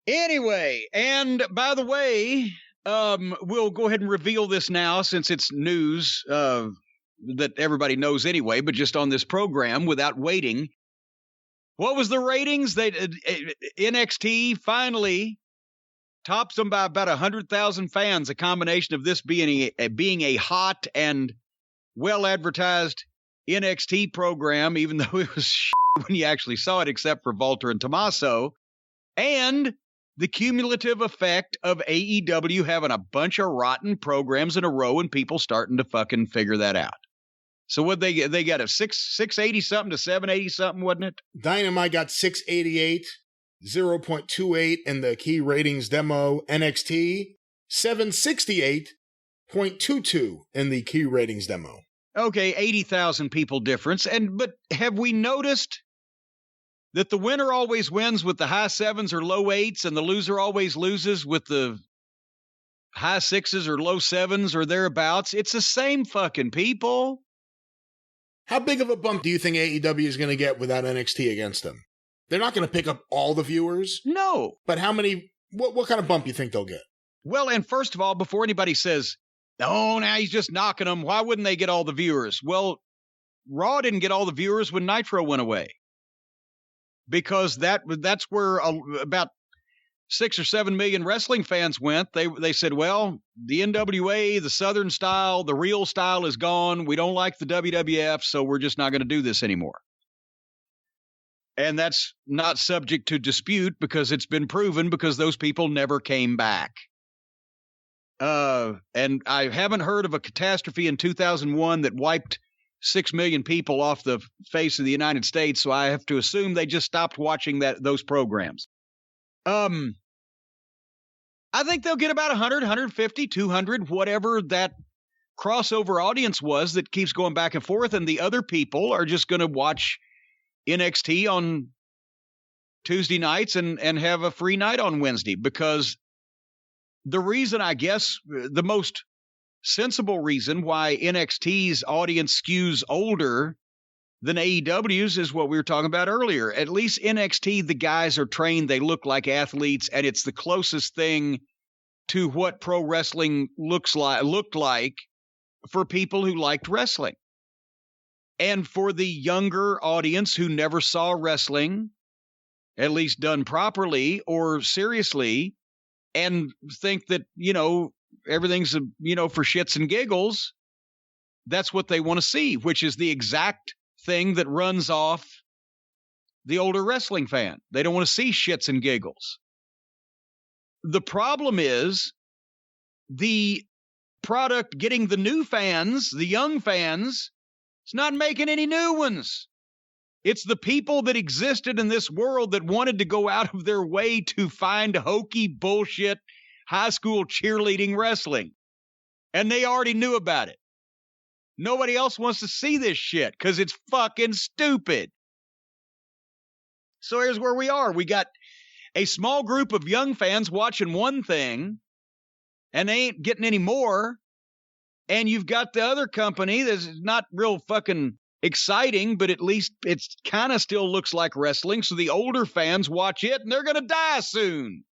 Anyway, and by the way, we'll go ahead and reveal this now since it's news that everybody knows anyway, but just on this program without waiting. What was the ratings? NXT finally tops them by about 100,000 fans, a combination of this being a hot and well-advertised NXT program, even though it was shit when you actually saw it, except for Walter and Tommaso, and the cumulative effect of AEW having a bunch of rotten programs in a row and people starting to fucking figure that out. So what they got a 680 something to 780 something, wasn't it? Dynamite got 688, 0.28 in the key ratings demo. NXT 768.22 in the key ratings demo. Okay, 80,000 people difference. But have we noticed that the winner always wins with the high sevens or low eights, and the loser always loses with the high sixes or low sevens or thereabouts? It's the same fucking people. How big of a bump do you think AEW is going to get without NXT against them? They're not going to pick up all the viewers. No. But how many, what kind of bump do you think they'll get? Well, and first of all, before anybody says, oh, now he's just knocking them, why wouldn't they get all the viewers? Well, Raw didn't get all the viewers when Nitro went away. Because that's where about 6 or 7 million wrestling fans went. They said, well, the NWA, the Southern style, the real style is gone. We don't like the WWF, so we're just not going to do this anymore. And that's not subject to dispute because it's been proven because those people never came back. And I haven't heard of a catastrophe in 2001 that wiped 6 million people off the face of the United States, so I have to assume they just stopped watching those programs. I think they'll get about 100, 150, 200, whatever that crossover audience was that keeps going back and forth, and the other people are just going to watch NXT on Tuesday nights and have a free night on Wednesday, because the reason, I guess, the most sensible reason why NXT's audience skews older than AEW's is what we were talking about earlier. At least NXT, the guys are trained, they look like athletes, and it's the closest thing to what pro wrestling looked like for people who liked wrestling. And for the younger audience who never saw wrestling, at least done properly or seriously, and think that, everything's, for shits and giggles, that's what they want to see, which is the exact thing that runs off the older wrestling fan. They don't want to see shits and giggles. The problem is the product getting the new fans, the young fans, it's not making any new ones. It's the people that existed in this world that wanted to go out of their way to find hokey bullshit high school cheerleading wrestling. And they already knew about it. Nobody else wants to see this shit because it's fucking stupid. So here's where we are. We got a small group of young fans watching one thing, and they ain't getting any more. And you've got the other company that's not real fucking exciting, but at least it's kind of still looks like wrestling. So the older fans watch it, and they're going to die soon.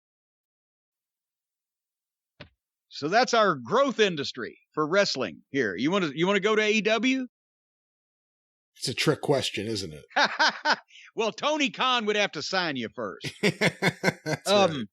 So that's our growth industry for wrestling here. You want to go to AEW? It's a trick question, isn't it? Well, Tony Khan would have to sign you first. Right.